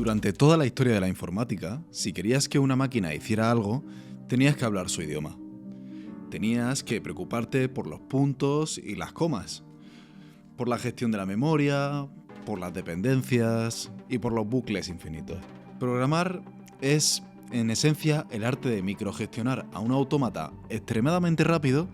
Durante toda la historia de la informática, si querías que una máquina hiciera algo, tenías que hablar su idioma. Tenías que preocuparte por los puntos y las comas, por la gestión de la memoria, por las dependencias y por los bucles infinitos. Programar es, en esencia, el arte de microgestionar a un autómata extremadamente rápido,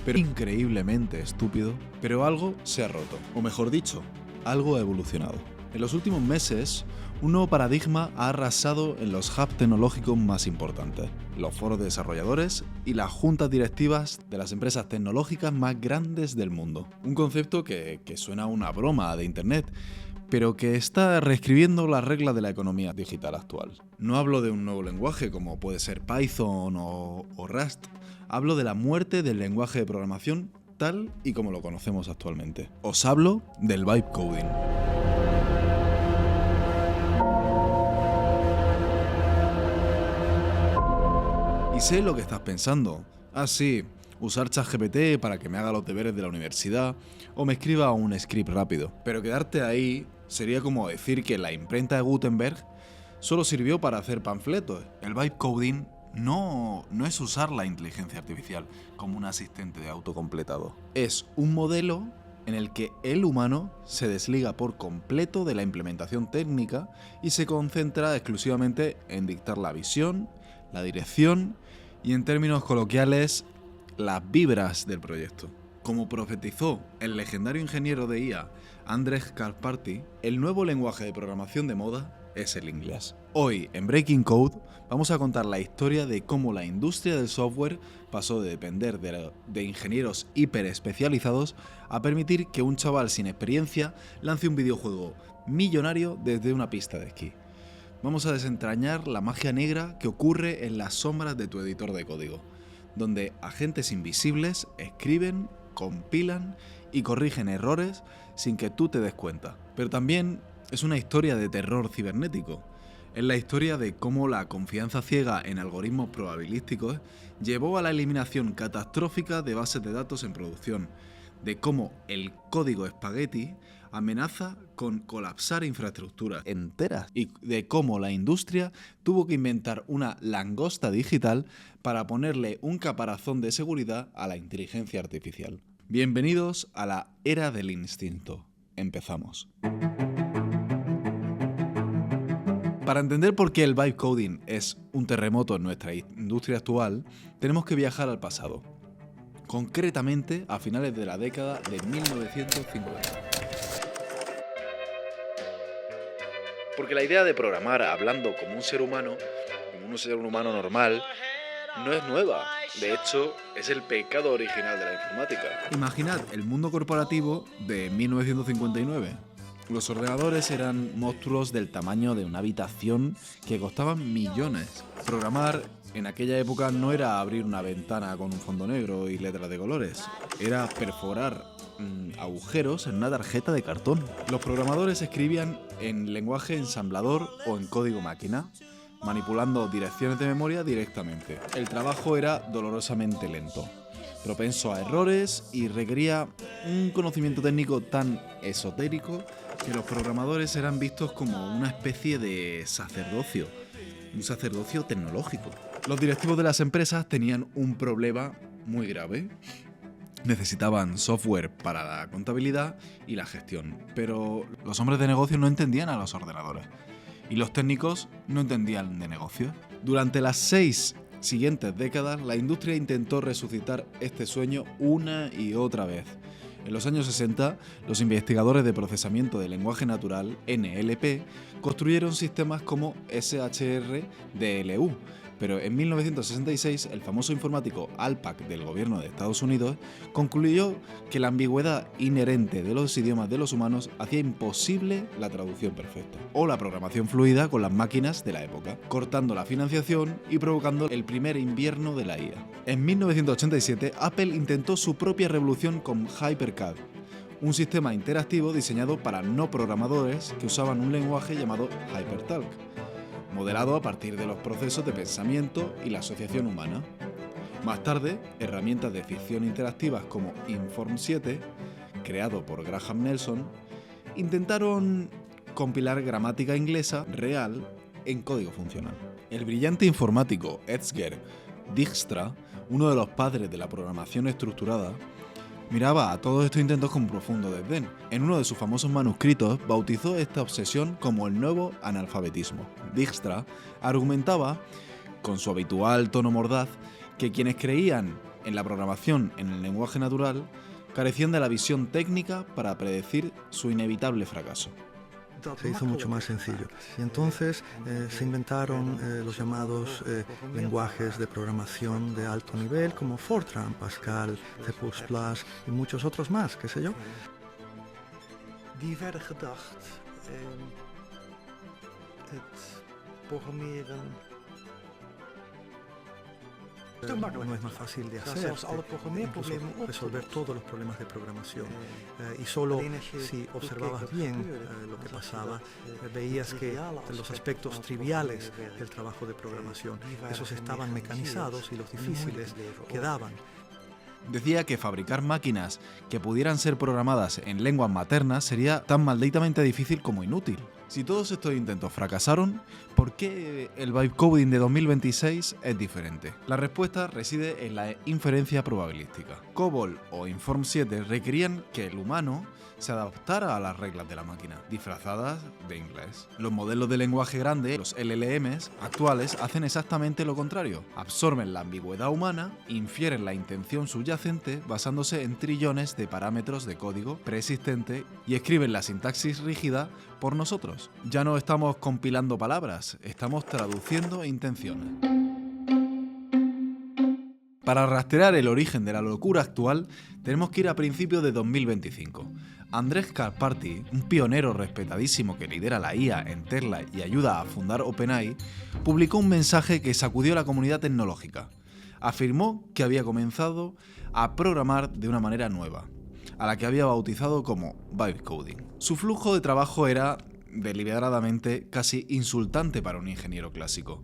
pero increíblemente estúpido, pero algo se ha roto, o mejor dicho, algo ha evolucionado. En los últimos meses, un nuevo paradigma ha arrasado en los hubs tecnológicos más importantes, los foros de desarrolladores y las juntas directivas de las empresas tecnológicas más grandes del mundo. Un concepto que suena a una broma de internet, pero que está reescribiendo las reglas de la economía digital actual. No hablo de un nuevo lenguaje como puede ser Python o Rust, hablo de la muerte del lenguaje de programación tal y como lo conocemos actualmente. Os hablo del vibe coding. Y sé lo que estás pensando. Ah, sí, usar ChatGPT para que me haga los deberes de la universidad o me escriba un script rápido. Pero quedarte ahí sería como decir que la imprenta de Gutenberg solo sirvió para hacer panfletos. El vibe coding no es usar la inteligencia artificial como un asistente de autocompletado. Es un modelo en el que el humano se desliga por completo de la implementación técnica y se concentra exclusivamente en dictar la visión, la dirección y, en términos coloquiales, las vibras del proyecto. Como profetizó el legendario ingeniero de IA Andrej Karpathy, el nuevo lenguaje de programación de moda es el inglés. Hoy, en Breaking Code, vamos a contar la historia de cómo la industria del software pasó de depender de ingenieros hiperespecializados a permitir que un chaval sin experiencia lance un videojuego millonario desde una pista de esquí. Vamos a desentrañar la magia negra que ocurre en las sombras de tu editor de código, donde agentes invisibles escriben, compilan y corrigen errores sin que tú te des cuenta. Pero también es una historia de terror cibernético. Es la historia de cómo la confianza ciega en algoritmos probabilísticos llevó a la eliminación catastrófica de bases de datos en producción, de cómo el código espagueti amenaza con colapsar infraestructuras enteras y de cómo la industria tuvo que inventar una langosta digital para ponerle un caparazón de seguridad a la inteligencia artificial. Bienvenidos a la era del instinto. Empezamos. Para entender por qué el vibe coding es un terremoto en nuestra industria actual, tenemos que viajar al pasado, concretamente a finales de la década de 1950. Porque la idea de programar hablando como un ser humano normal, no es nueva. De hecho, es el pecado original de la informática. Imaginad el mundo corporativo de 1959. Los ordenadores eran monstruos del tamaño de una habitación que costaban millones. Programar en aquella época no era abrir una ventana con un fondo negro y letras de colores. Era perforar agujeros en una tarjeta de cartón. Los programadores escribían en lenguaje ensamblador o en código máquina, manipulando direcciones de memoria directamente. El trabajo era dolorosamente lento, propenso a errores y requería un conocimiento técnico tan esotérico que los programadores eran vistos como una especie de sacerdocio, un sacerdocio tecnológico. Los directivos de las empresas tenían un problema muy grave. Necesitaban software para la contabilidad y la gestión, pero los hombres de negocio no entendían a los ordenadores y los técnicos no entendían de negocios. Durante las 6 siguientes décadas, la industria intentó resucitar este sueño una y otra vez. En los años 60, los investigadores de procesamiento de lenguaje natural, NLP, construyeron sistemas como SHR-DLU, pero en 1966 el famoso informático Alpac del gobierno de Estados Unidos concluyó que la ambigüedad inherente de los idiomas de los humanos hacía imposible la traducción perfecta o la programación fluida con las máquinas de la época, cortando la financiación y provocando el primer invierno de la IA. En 1987 Apple intentó su propia revolución con HyperCAD, un sistema interactivo diseñado para no programadores que usaban un lenguaje llamado HyperTalk, modelado a partir de los procesos de pensamiento y la asociación humana. Más tarde, herramientas de ficción interactivas como Inform 7, creado por Graham Nelson, intentaron compilar gramática inglesa real en código funcional. El brillante informático Edsger Dijkstra, uno de los padres de la programación estructurada, miraba a todos estos intentos con profundo desdén. En uno de sus famosos manuscritos bautizó esta obsesión como el nuevo analfabetismo. Dijkstra argumentaba, con su habitual tono mordaz, que quienes creían en la programación en el lenguaje natural carecían de la visión técnica para predecir su inevitable fracaso. Se hizo mucho más sencillo. Y entonces se inventaron los llamados lenguajes de programación de alto nivel como Fortran, Pascal, C++ y muchos otros más, qué sé yo. Die verder gedacht, het programmeren. No es más fácil de hacer, resolver todos los problemas de programación. Y solo si observabas bien lo que pasaba, veías que los aspectos triviales del trabajo de programación, esos estaban mecanizados y los difíciles quedaban. Decía que fabricar máquinas que pudieran ser programadas en lenguas maternas sería tan malditamente difícil como inútil. Si todos estos intentos fracasaron, ¿por qué el bytecoding de 2026 es diferente? La respuesta reside en la inferencia probabilística. COBOL o Inform 7 requerían que el humano se adaptara a las reglas de la máquina, disfrazadas de inglés. Los modelos de lenguaje grande, los LLMs actuales, hacen exactamente lo contrario. Absorben la ambigüedad humana, infieren la intención subyacente basándose en trillones de parámetros de código preexistente y escriben la sintaxis rígida por nosotros. Ya no estamos compilando palabras, estamos traduciendo intenciones. Para rastrear el origen de la locura actual, tenemos que ir a principios de 2025. Andrej Karpathy, un pionero respetadísimo que lidera la IA en Tesla y ayuda a fundar OpenAI, publicó un mensaje que sacudió a la comunidad tecnológica. Afirmó que había comenzado a programar de una manera nueva, a la que había bautizado como bytecoding. Su flujo de trabajo era, deliberadamente, casi insultante para un ingeniero clásico.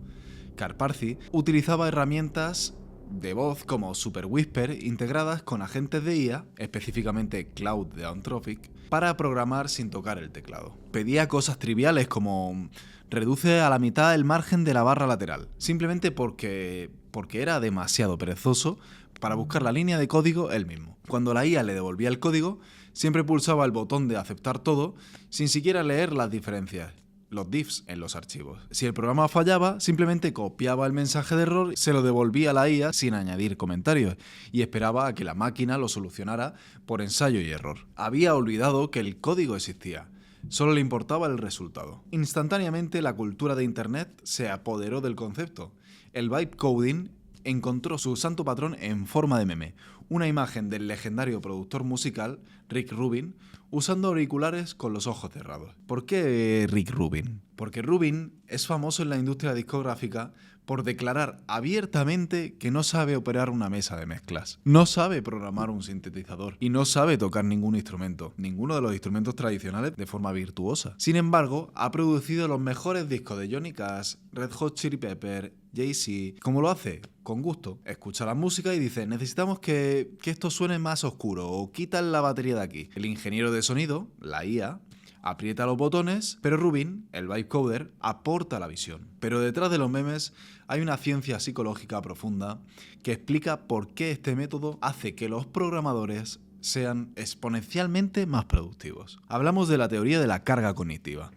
Karpathy utilizaba herramientas de voz como Super Whisper integradas con agentes de IA, específicamente Cloud de Anthropic, para programar sin tocar el teclado. Pedía cosas triviales como reduce a la mitad el margen de la barra lateral, simplemente porque era demasiado perezoso para buscar la línea de código él mismo. Cuando la IA le devolvía el código, siempre pulsaba el botón de aceptar todo sin siquiera leer las diferencias, los diffs en los archivos. Si el programa fallaba, simplemente copiaba el mensaje de error, se lo devolvía a la IA sin añadir comentarios y esperaba a que la máquina lo solucionara por ensayo y error. Había olvidado que el código existía, solo le importaba el resultado. Instantáneamente la cultura de Internet se apoderó del concepto. El bytecoding encontró su santo patrón en forma de meme, una imagen del legendario productor musical Rick Rubin usando auriculares con los ojos cerrados. ¿Por qué Rick Rubin? Porque Rubin es famoso en la industria discográfica por declarar abiertamente que no sabe operar una mesa de mezclas, no sabe programar un sintetizador y no sabe tocar ningún instrumento, ninguno de los instrumentos tradicionales de forma virtuosa. Sin embargo, ha producido los mejores discos de Johnny Cash, Red Hot Chili Peppers, Jay-Z. ¿Cómo lo hace? Con gusto. Escucha la música y dice, necesitamos que esto suene más oscuro o quitan la batería de aquí. El ingeniero de sonido, la IA, aprieta los botones, pero Rubin, el bytecoder, aporta la visión. Pero detrás de los memes hay una ciencia psicológica profunda que explica por qué este método hace que los programadores sean exponencialmente más productivos. Hablamos de la teoría de la carga cognitiva,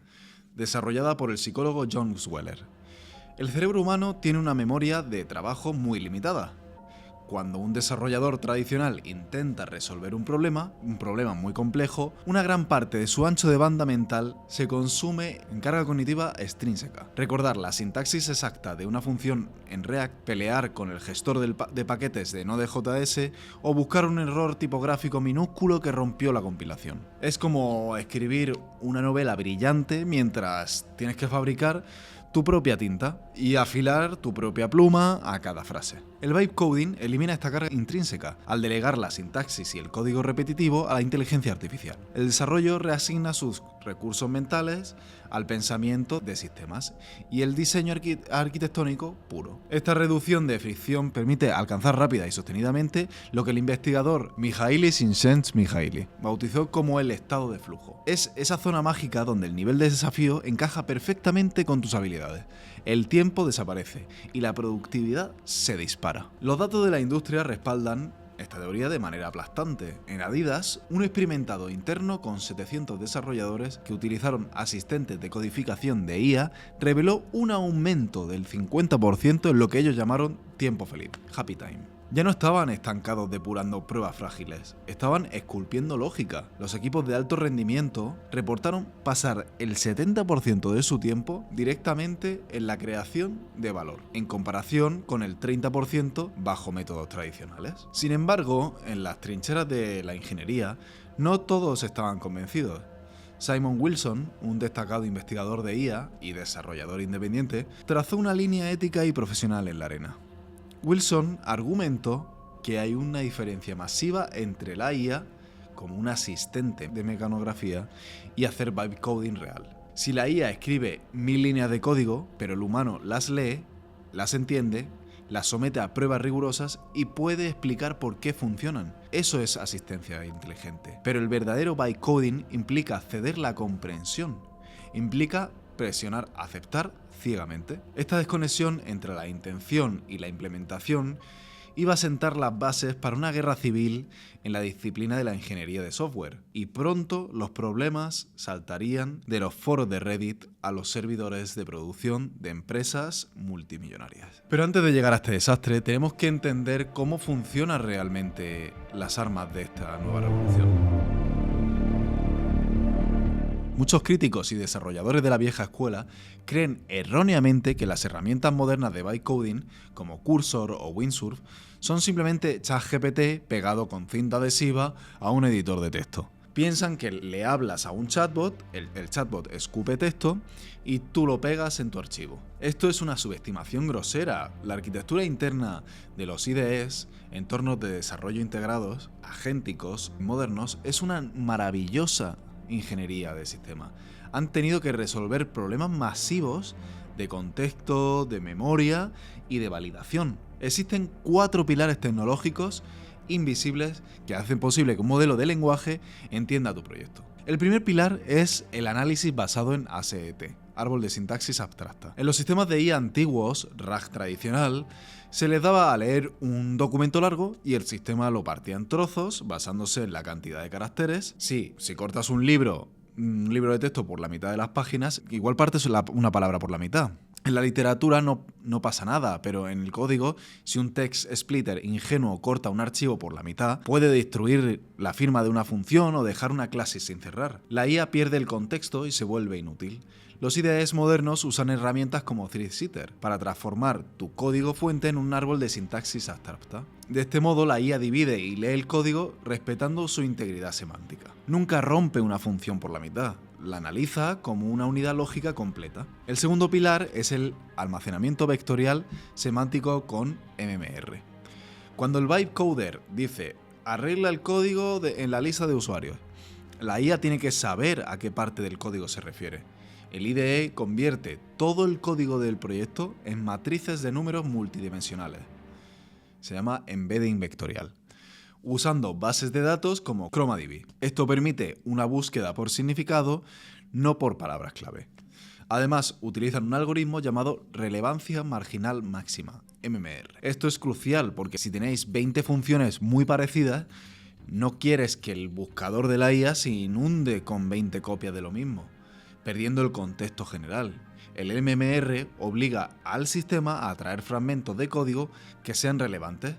desarrollada por el psicólogo John Sweller. El cerebro humano tiene una memoria de trabajo muy limitada. Cuando un desarrollador tradicional intenta resolver un problema muy complejo, una gran parte de su ancho de banda mental se consume en carga cognitiva extrínseca. Recordar la sintaxis exacta de una función en React, pelear con el gestor de paquetes de Node.js o buscar un error tipográfico minúsculo que rompió la compilación. Es como escribir una novela brillante mientras tienes que fabricar tu propia tinta y afilar tu propia pluma a cada frase. El bytecoding elimina esta carga intrínseca al delegar la sintaxis y el código repetitivo a la inteligencia artificial. El desarrollo reasigna sus recursos mentales al pensamiento de sistemas y el diseño arquitectónico puro. Esta reducción de fricción permite alcanzar rápida y sostenidamente lo que el investigador Mihaly Csikszentmihalyi bautizó como el estado de flujo. Es esa zona mágica donde el nivel de desafío encaja perfectamente con tus habilidades. El tiempo desaparece y la productividad se dispara. Los datos de la industria respaldan esta teoría de manera aplastante. En Adidas, un experimentado interno con 700 desarrolladores que utilizaron asistentes de codificación de IA reveló un aumento del 50% en lo que ellos llamaron tiempo feliz, happy time. Ya no estaban estancados depurando pruebas frágiles, estaban esculpiendo lógica. Los equipos de alto rendimiento reportaron pasar el 70% de su tiempo directamente en la creación de valor, en comparación con el 30% bajo métodos tradicionales. Sin embargo, en las trincheras de la ingeniería, no todos estaban convencidos. Simon Wilson, un destacado investigador de IA y desarrollador independiente, trazó una línea ética y profesional en la arena. Wilson argumentó que hay una diferencia masiva entre la IA, como un asistente de mecanografía, y hacer vibe coding real. Si la IA escribe 1000 líneas de código, pero el humano las lee, las entiende, las somete a pruebas rigurosas y puede explicar por qué funcionan. Eso es asistencia inteligente. Pero el verdadero vibe coding implica ceder la comprensión, implica presionar aceptar ciegamente. Esta desconexión entre la intención y la implementación iba a sentar las bases para una guerra civil en la disciplina de la ingeniería de software, y pronto los problemas saltarían de los foros de Reddit a los servidores de producción de empresas multimillonarias. Pero antes de llegar a este desastre, tenemos que entender cómo funcionan realmente las armas de esta nueva revolución. Muchos críticos y desarrolladores de la vieja escuela creen erróneamente que las herramientas modernas de vibe coding, como Cursor o Windsurf, son simplemente ChatGPT pegado con cinta adhesiva a un editor de texto. Piensan que le hablas a un chatbot, el chatbot escupe texto y tú lo pegas en tu archivo. Esto es una subestimación grosera. La arquitectura interna de los IDEs, entornos de desarrollo integrados, agénticos, modernos, es una maravillosa ingeniería de sistema. Han tenido que resolver problemas masivos de contexto, de memoria y de validación. Existen 4 pilares tecnológicos invisibles que hacen posible que un modelo de lenguaje entienda tu proyecto. El primer pilar es el análisis basado en AST, árbol de sintaxis abstracta. En los sistemas de IA antiguos, RAG tradicional, se les daba a leer un documento largo y el sistema lo partía en trozos basándose en la cantidad de caracteres. Sí, si cortas un libro de texto por la mitad de las páginas, igual partes una palabra por la mitad. En la literatura no pasa nada, pero en el código, si un text splitter ingenuo corta un archivo por la mitad, puede destruir la firma de una función o dejar una clase sin cerrar. La IA pierde el contexto y se vuelve inútil. Los IDEs modernos usan herramientas como ThreadSetter para transformar tu código fuente en un árbol de sintaxis abstracta. De este modo, la IA divide y lee el código respetando su integridad semántica. Nunca rompe una función por la mitad, la analiza como una unidad lógica completa. El segundo pilar es el almacenamiento vectorial semántico con MMR. Cuando el vibe coder dice arregla el código en la lista de usuarios, la IA tiene que saber a qué parte del código se refiere. El IDE convierte todo el código del proyecto en matrices de números multidimensionales. Se llama embedding vectorial, usando bases de datos como ChromaDB. Esto permite una búsqueda por significado, no por palabras clave. Además, utilizan un algoritmo llamado relevancia marginal máxima, MMR. Esto es crucial porque si tenéis 20 funciones muy parecidas, no quieres que el buscador de la IA se inunde con 20 copias de lo mismo, perdiendo el contexto general. El MMR obliga al sistema a traer fragmentos de código que sean relevantes,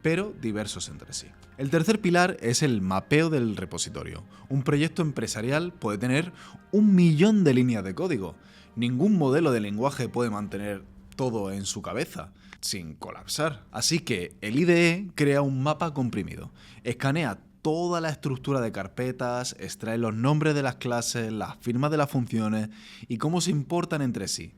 pero diversos entre sí. El tercer pilar es el mapeo del repositorio. Un proyecto empresarial puede tener 1 millón de líneas de código. Ningún modelo de lenguaje puede mantener todo en su cabeza sin colapsar. Así que el IDE crea un mapa comprimido, escanea toda la estructura de carpetas, extrae los nombres de las clases, las firmas de las funciones y cómo se importan entre sí.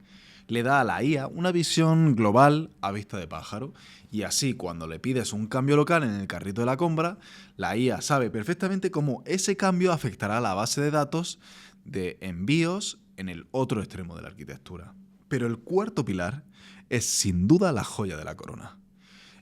Le da a la IA una visión global a vista de pájaro y así cuando le pides un cambio local en el carrito de la compra, la IA sabe perfectamente cómo ese cambio afectará a la base de datos de envíos en el otro extremo de la arquitectura. Pero el cuarto pilar es sin duda la joya de la corona.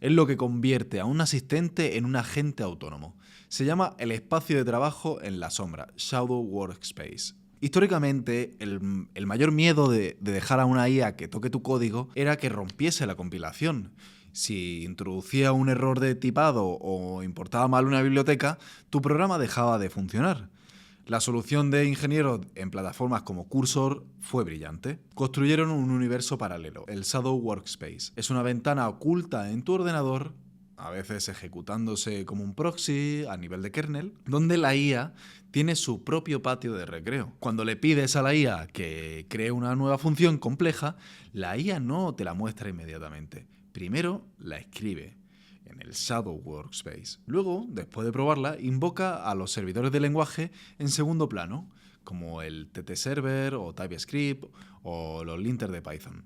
Es lo que convierte a un asistente en un agente autónomo. Se llama el espacio de trabajo en la sombra, Shadow Workspace. Históricamente, el mayor miedo de dejar a una IA que toque tu código era que rompiese la compilación. Si introducía un error de tipado o importaba mal una biblioteca, tu programa dejaba de funcionar. La solución de ingenieros en plataformas como Cursor fue brillante. Construyeron un universo paralelo, el Shadow Workspace. Es una ventana oculta en tu ordenador, a veces ejecutándose como un proxy a nivel de kernel, donde la IA tiene su propio patio de recreo. Cuando le pides a la IA que cree una nueva función compleja, la IA no te la muestra inmediatamente. Primero la escribe en el Shadow Workspace. Luego, después de probarla, invoca a los servidores de lenguaje en segundo plano, como el TT-Server o TypeScript o los linters de Python,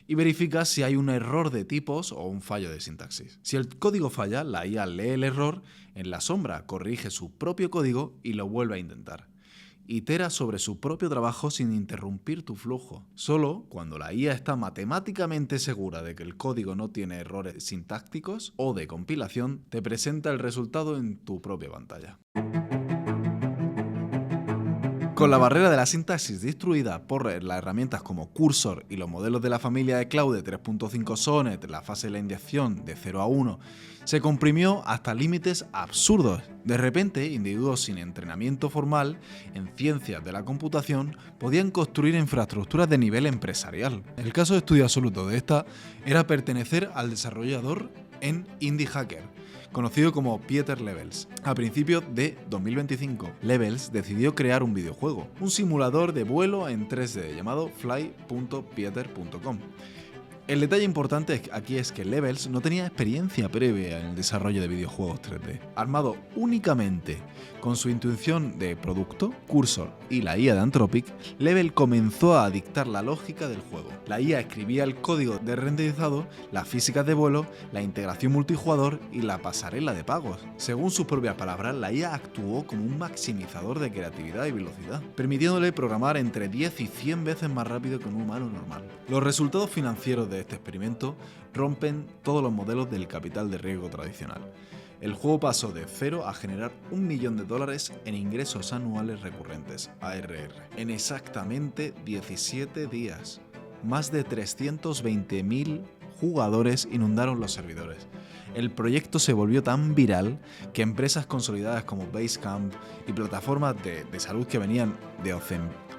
y verifica si hay un error de tipos o un fallo de sintaxis. Si el código falla, la IA lee el error en la sombra, corrige su propio código y lo vuelve a intentar. Itera sobre su propio trabajo sin interrumpir tu flujo. Solo cuando la IA está matemáticamente segura de que el código no tiene errores sintácticos o de compilación, te presenta el resultado en tu propia pantalla. Con la barrera de la sintaxis destruida por las herramientas como Cursor y los modelos de la familia de Claude 3.5 Sonnet, la fase de la inyección de 0 a 1, se comprimió hasta límites absurdos. De repente, individuos sin entrenamiento formal en ciencias de la computación podían construir infraestructuras de nivel empresarial. El caso de estudio absoluto de esta era pertenecer al desarrollador en Indie Hacker, conocido como Pieter Levels. A principios de 2025, Levels decidió crear un videojuego, un simulador de vuelo en 3D llamado fly.pieter.com. El detalle importante aquí es que Levels no tenía experiencia previa en el desarrollo de videojuegos 3D. Armado únicamente con su intuición de producto, Cursor y la IA de Anthropic, Level comenzó a dictar la lógica del juego. La IA escribía el código de renderizado, las físicas de vuelo, la integración multijugador y la pasarela de pagos. Según sus propias palabras, la IA actuó como un maximizador de creatividad y velocidad, permitiéndole programar entre 10 y 100 veces más rápido que un humano normal. Los resultados financieros de este experimento rompen todos los modelos del capital de riesgo tradicional. El juego pasó de cero a generar $1 millón en ingresos anuales recurrentes, ARR, en exactamente 17 días. Más de 320.000 jugadores inundaron los servidores. El proyecto se volvió tan viral que empresas consolidadas como Basecamp y plataformas de salud que venían de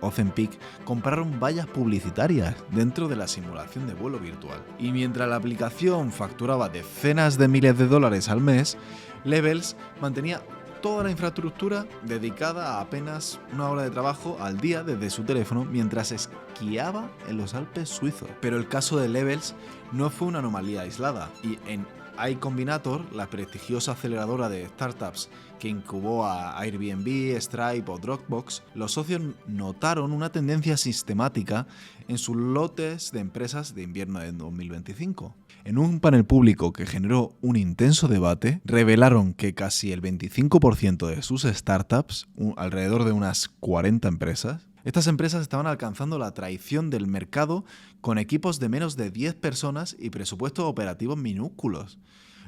Ozempic compraron vallas publicitarias dentro de la simulación de vuelo virtual. Y mientras la aplicación facturaba decenas de miles de dólares al mes, Levels mantenía toda la infraestructura dedicada a apenas una hora de trabajo al día desde su teléfono mientras esquiaba en los Alpes suizos. Pero el caso de Levels no fue una anomalía aislada, y en Y Combinator, la prestigiosa aceleradora de startups que incubó a Airbnb, Stripe o Dropbox, los socios notaron una tendencia sistemática en sus lotes de empresas de invierno de 2025. En un panel público que generó un intenso debate, revelaron que casi el 25% de sus startups, alrededor de unas 40 empresas, estas empresas estaban alcanzando la traición del mercado con equipos de menos de 10 personas y presupuestos operativos minúsculos.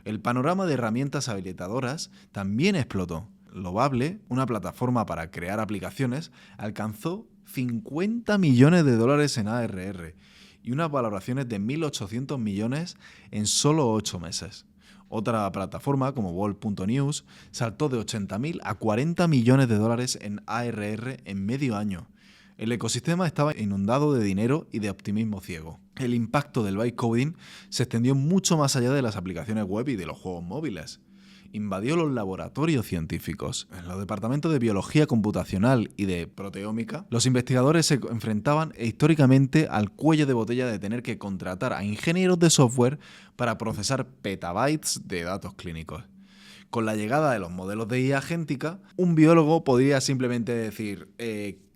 El panorama de herramientas habilitadoras también explotó. Lovable, una plataforma para crear aplicaciones, alcanzó $50 millones en ARR y unas valoraciones de 1.800 millones en solo 8 meses. Otra plataforma, como Volt.news, saltó de 80.000 a $40 millones en ARR en medio año. El ecosistema estaba inundado de dinero y de optimismo ciego. El impacto del vibe coding se extendió mucho más allá de las aplicaciones web y de los juegos móviles. Invadió los laboratorios científicos. En los departamentos de biología computacional y de proteómica, los investigadores se enfrentaban históricamente al cuello de botella de tener que contratar a ingenieros de software para procesar petabytes de datos clínicos. Con la llegada de los modelos de IA agéntica, un biólogo podría simplemente decir: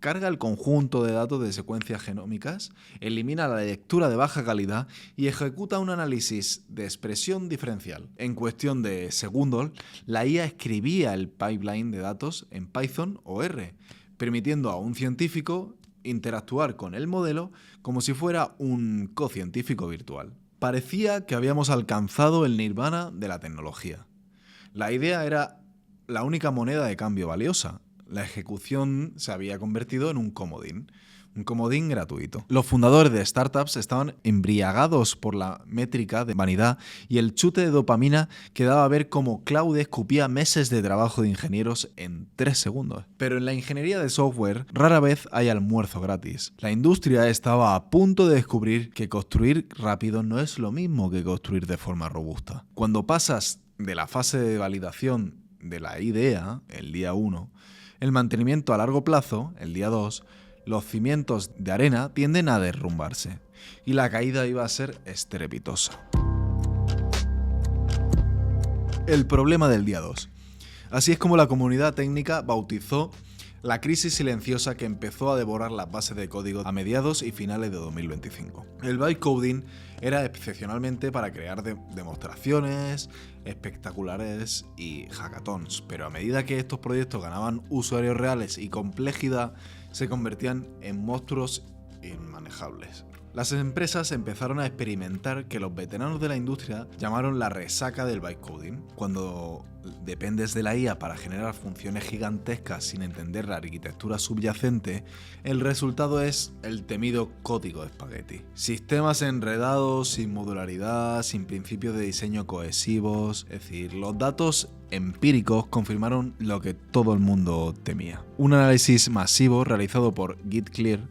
carga el conjunto de datos de secuencias genómicas, elimina la lectura de baja calidad y ejecuta un análisis de expresión diferencial. En cuestión de segundos, la IA escribía el pipeline de datos en Python o R, permitiendo a un científico interactuar con el modelo como si fuera un cocientífico virtual. Parecía que habíamos alcanzado el nirvana de la tecnología. La idea era la única moneda de cambio valiosa. La ejecución se había convertido en un comodín gratuito. Los fundadores de startups estaban embriagados por la métrica de vanidad y el chute de dopamina que daba a ver cómo cloud escupía meses de trabajo de ingenieros en 3 segundos. Pero en la ingeniería de software rara vez hay almuerzo gratis. La industria estaba a punto de descubrir que construir rápido no es lo mismo que construir de forma robusta. Cuando pasas de la fase de validación de la idea, el día 1, el mantenimiento a largo plazo, el día 2, los cimientos de arena tienden a derrumbarse y la caída iba a ser estrepitosa. El problema del día 2. Así es como la comunidad técnica bautizó la crisis silenciosa que empezó a devorar las bases de código a mediados y finales de 2025. El bytecoding era excepcionalmente para crear demostraciones espectaculares y hackathons, pero a medida que estos proyectos ganaban usuarios reales y complejidad, se convertían en monstruos inmanejables. Las empresas empezaron a experimentar que los veteranos de la industria llamaron la resaca del bytecoding. Cuando dependes de la IA para generar funciones gigantescas sin entender la arquitectura subyacente, el resultado es el temido código espagueti. Sistemas enredados, sin modularidad, sin principios de diseño cohesivos, es decir, los datos empíricos confirmaron lo que todo el mundo temía. Un análisis masivo realizado por GitClear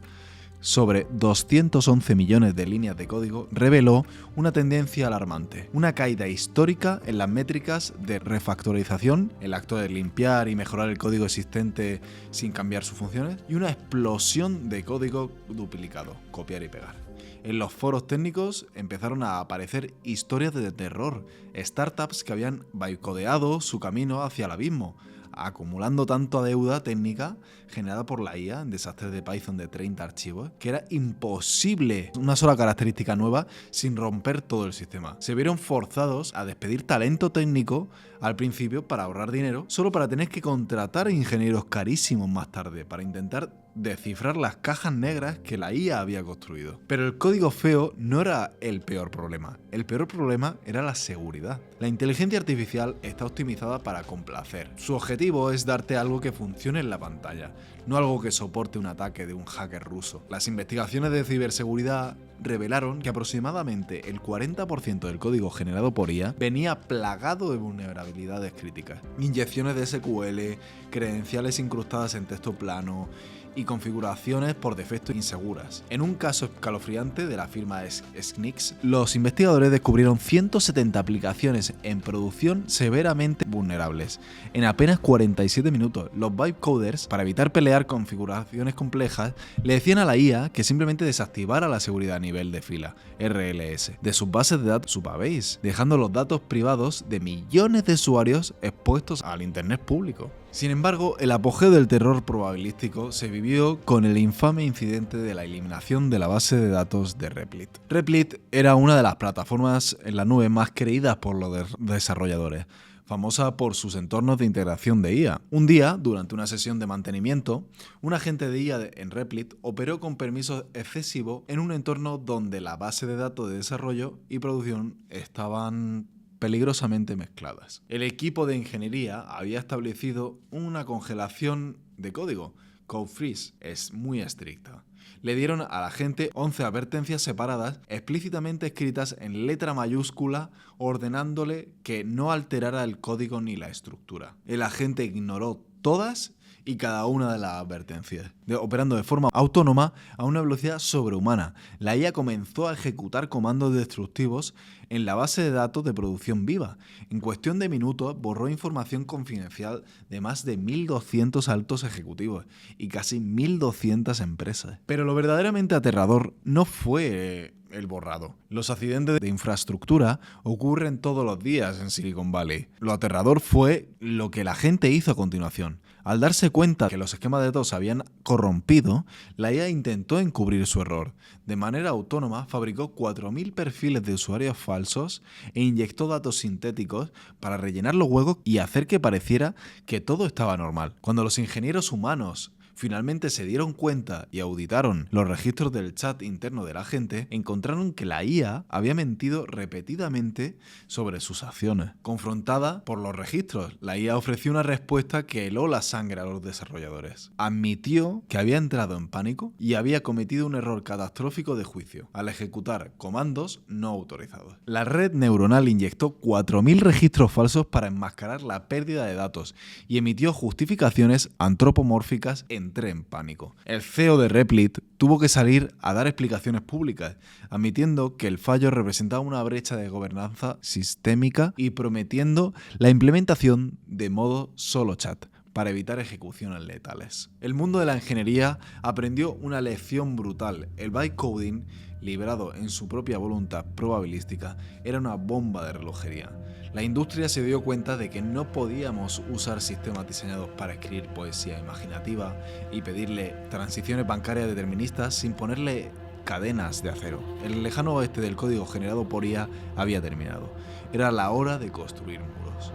sobre 211 millones de líneas de código reveló una tendencia alarmante, una caída histórica en las métricas de refactorización, el acto de limpiar y mejorar el código existente sin cambiar sus funciones, y una explosión de código duplicado, copiar y pegar. En los foros técnicos empezaron a aparecer historias de terror, startups que habían bytecodeado su camino hacia el abismo, acumulando tanta deuda técnica generada por la IA en desastres de Python de 30 archivos, que era imposible una sola característica nueva sin romper todo el sistema. Se vieron forzados a despedir talento técnico al principio para ahorrar dinero, solo para tener que contratar ingenieros carísimos más tarde para intentar descifrar las cajas negras que la IA había construido. Pero el código feo no era el peor problema. El peor problema era la seguridad. La inteligencia artificial está optimizada para complacer. Su objetivo es darte algo que funcione en la pantalla, no algo que soporte un ataque de un hacker ruso. Las investigaciones de ciberseguridad revelaron que aproximadamente el 40% del código generado por IA venía plagado de vulnerabilidades críticas. Inyecciones de SQL, credenciales incrustadas en texto plano y configuraciones por defecto inseguras. En un caso escalofriante de la firma SNIX, los investigadores descubrieron 170 aplicaciones en producción severamente vulnerables. En apenas 47 minutos, los bytecoders, para evitar pelear configuraciones complejas, le decían a la IA que simplemente desactivara la seguridad a nivel de fila, RLS, de sus bases de datos Supabase, dejando los datos privados de millones de usuarios expuestos al internet público. Sin embargo, el apogeo del terror probabilístico se vivió con el infame incidente de la eliminación de la base de datos de Replit. Replit era una de las plataformas en la nube más creídas por los desarrolladores, famosa por sus entornos de integración de IA. Un día, durante una sesión de mantenimiento, un agente de IA en Replit operó con permisos excesivos en un entorno donde la base de datos de desarrollo y producción estaban peligrosamente mezcladas. El equipo de ingeniería había establecido una congelación de código, Code Freeze, es muy estricta. Le dieron a la gente 11 advertencias separadas, explícitamente escritas en letra mayúscula, ordenándole que no alterara el código ni la estructura. El agente ignoró todas y cada una de las advertencias, operando de forma autónoma a una velocidad sobrehumana. La IA comenzó a ejecutar comandos destructivos en la base de datos de producción viva. En cuestión de minutos borró información confidencial de más de 1.200 altos ejecutivos y casi 1.200 empresas. Pero lo verdaderamente aterrador no fue el borrado. Los accidentes de infraestructura ocurren todos los días en Silicon Valley. Lo aterrador fue lo que la gente hizo a continuación. Al darse cuenta que los esquemas de datos se habían corrompido, la IA intentó encubrir su error. De manera autónoma, fabricó 4.000 perfiles de usuarios falsos e inyectó datos sintéticos para rellenar los huecos y hacer que pareciera que todo estaba normal. Cuando los ingenieros humanos finalmente se dieron cuenta y auditaron los registros del chat interno de la gente, encontraron que la IA había mentido repetidamente sobre sus acciones. Confrontada por los registros, la IA ofreció una respuesta que heló la sangre a los desarrolladores. Admitió que había entrado en pánico y había cometido un error catastrófico de juicio al ejecutar comandos no autorizados. La red neuronal inyectó 4.000 registros falsos para enmascarar la pérdida de datos y emitió justificaciones antropomórficas. Entré en pánico. El CEO de Replit tuvo que salir a dar explicaciones públicas, admitiendo que el fallo representaba una brecha de gobernanza sistémica y prometiendo la implementación de modo solo chat para evitar ejecuciones letales. El mundo de la ingeniería aprendió una lección brutal. El bytecoding, liberado en su propia voluntad probabilística, era una bomba de relojería. La industria se dio cuenta de que no podíamos usar sistemas diseñados para escribir poesía imaginativa y pedirle transiciones bancarias deterministas sin ponerle cadenas de acero. El lejano oeste del código generado por IA había terminado. Era la hora de construir muros.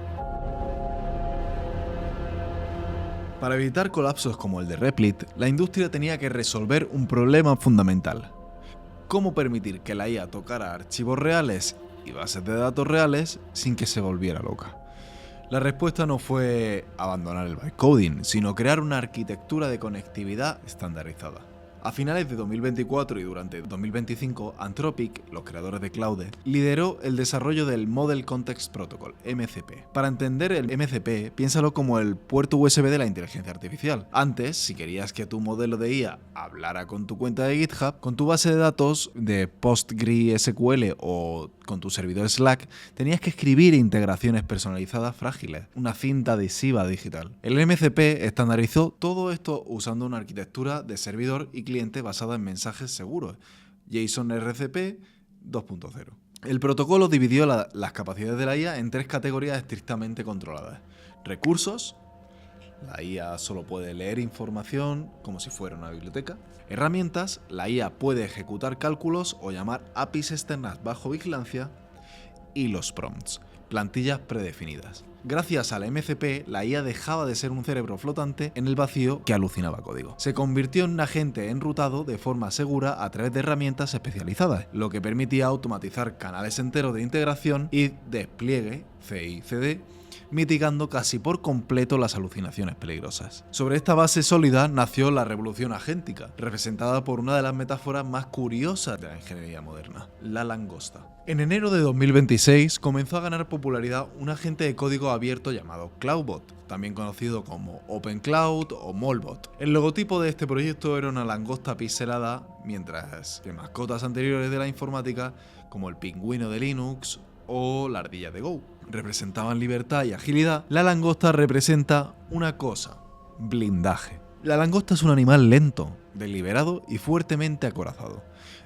Para evitar colapsos como el de Replit, la industria tenía que resolver un problema fundamental. ¿Cómo permitir que la IA tocara archivos reales y bases de datos reales sin que se volviera loca? La respuesta no fue abandonar el bytecoding, sino crear una arquitectura de conectividad estandarizada. A finales de 2024 y durante 2025, Anthropic, los creadores de Claude, lideró el desarrollo del Model Context Protocol, MCP. Para entender el MCP, piénsalo como el puerto USB de la inteligencia artificial. Antes, si querías que tu modelo de IA hablara con tu cuenta de GitHub, con tu base de datos de PostgreSQL o con tu servidor Slack, tenías que escribir integraciones personalizadas frágiles, una cinta adhesiva digital. El MCP estandarizó todo esto usando una arquitectura de servidor y cliente basada en mensajes seguros, JSON RCP 2.0. El protocolo dividió las capacidades de la IA en 3 categorías estrictamente controladas. Recursos, la IA solo puede leer información como si fuera una biblioteca. Herramientas, la IA puede ejecutar cálculos o llamar APIs externas bajo vigilancia. Y los prompts, plantillas predefinidas. Gracias al MCP, la IA dejaba de ser un cerebro flotante en el vacío que alucinaba código. Se convirtió en un agente enrutado de forma segura a través de herramientas especializadas, lo que permitía automatizar canales enteros de integración y despliegue, CI/CD, mitigando casi por completo las alucinaciones peligrosas. Sobre esta base sólida nació la revolución agéntica, representada por una de las metáforas más curiosas de la ingeniería moderna, la langosta. En enero de 2026 comenzó a ganar popularidad un agente de código abierto llamado Cloudbot, también conocido como OpenCloud o Molbot. El logotipo de este proyecto era una langosta pixelada, mientras que mascotas anteriores de la informática, como el pingüino de Linux o la ardilla de Go, representaban libertad y agilidad. La langosta representa una cosa: blindaje. La langosta es un animal lento, deliberado y fuertemente acorazado.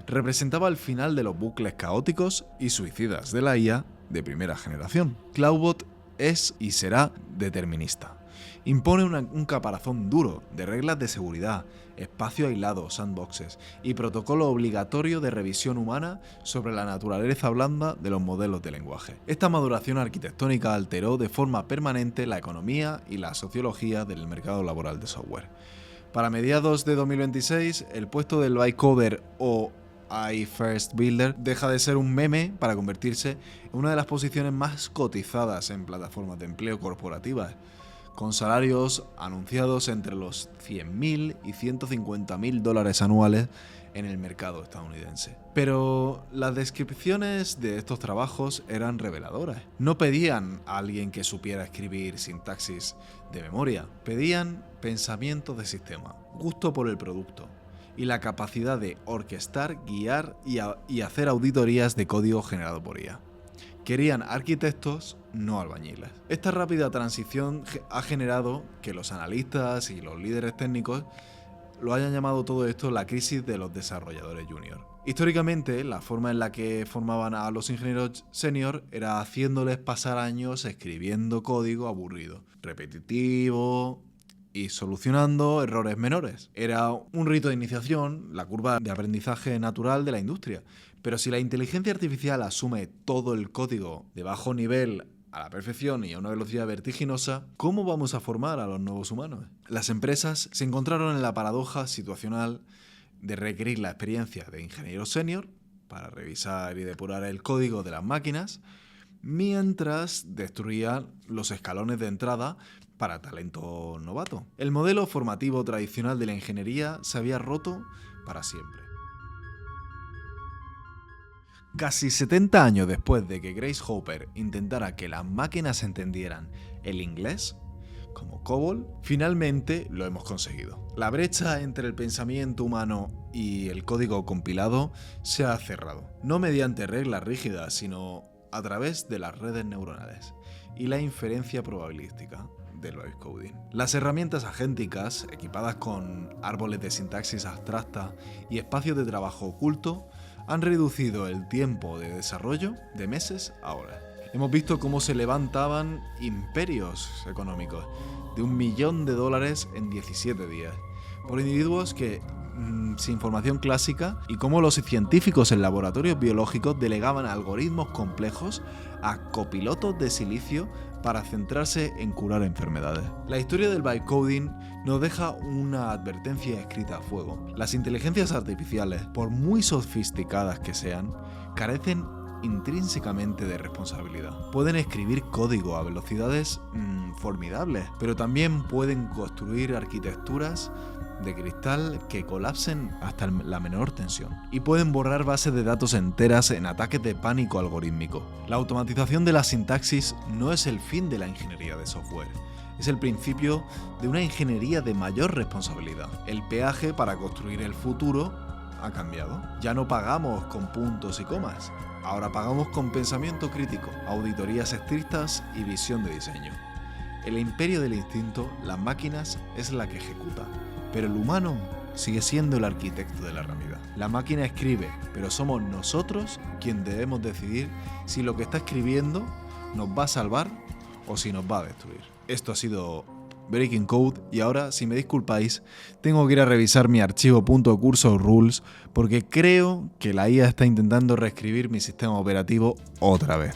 Representaba el final de los bucles caóticos y suicidas de la IA de primera generación. Cloudbot es y será determinista. Impone un caparazón duro de reglas de seguridad, espacio aislado, sandboxes y protocolo obligatorio de revisión humana sobre la naturaleza blanda de los modelos de lenguaje. Esta maduración arquitectónica alteró de forma permanente la economía y la sociología del mercado laboral de software. Para mediados de 2026, el puesto del bytecoder o AI First Builder deja de ser un meme para convertirse en una de las posiciones más cotizadas en plataformas de empleo corporativas, con salarios anunciados entre los $100.000 y $150.000 anuales en el mercado estadounidense. Pero las descripciones de estos trabajos eran reveladoras. No pedían a alguien que supiera escribir sintaxis de memoria, pedían pensamiento de sistema, gusto por el producto y la capacidad de orquestar, guiar y hacer auditorías de código generado por IA. Querían arquitectos, no albañiles. Esta rápida transición ha generado que los analistas y los líderes técnicos lo hayan llamado todo esto la crisis de los desarrolladores junior. Históricamente, la forma en la que formaban a los ingenieros senior era haciéndoles pasar años escribiendo código aburrido, repetitivo y solucionando errores menores. Era un rito de iniciación, la curva de aprendizaje natural de la industria. Pero si la inteligencia artificial asume todo el código de bajo nivel a la perfección y a una velocidad vertiginosa, ¿cómo vamos a formar a los nuevos humanos? Las empresas se encontraron en la paradoja situacional de requerir la experiencia de ingenieros senior para revisar y depurar el código de las máquinas, mientras destruían los escalones de entrada para talento novato. El modelo formativo tradicional de la ingeniería se había roto para siempre. Casi 70 años después de que Grace Hopper intentara que las máquinas entendieran el inglés, como COBOL, finalmente lo hemos conseguido. La brecha entre el pensamiento humano y el código compilado se ha cerrado, no mediante reglas rígidas, sino a través de las redes neuronales y la inferencia probabilística del bytecoding. Las herramientas agénticas, equipadas con árboles de sintaxis abstracta y espacios de trabajo oculto, han reducido el tiempo de desarrollo de meses a horas. Hemos visto cómo se levantaban imperios económicos de $1 millón en 17 días por individuos que sin formación clásica, y cómo los científicos en laboratorios biológicos delegaban algoritmos complejos a copilotos de silicio para centrarse en curar enfermedades. La historia del bytecoding nos deja una advertencia escrita a fuego. Las inteligencias artificiales, por muy sofisticadas que sean, carecen intrínsecamente de responsabilidad. Pueden escribir código a velocidades formidables, pero también pueden construir arquitecturas de cristal que colapsen hasta la menor tensión, y pueden borrar bases de datos enteras en ataques de pánico algorítmico. La automatización de la sintaxis no es el fin de la ingeniería de software, es el principio de una ingeniería de mayor responsabilidad. El peaje para construir el futuro ha cambiado. Ya no pagamos con puntos y comas, ahora pagamos con pensamiento crítico, auditorías estrictas y visión de diseño. El imperio del instinto, las máquinas, es la que ejecuta, pero el humano sigue siendo el arquitecto de la realidad. La máquina escribe, pero somos nosotros quien debemos decidir si lo que está escribiendo nos va a salvar o si nos va a destruir. Esto ha sido Breaking Code, y ahora, si me disculpáis, tengo que ir a revisar mi archivo .cursorrules porque creo que la IA está intentando reescribir mi sistema operativo otra vez.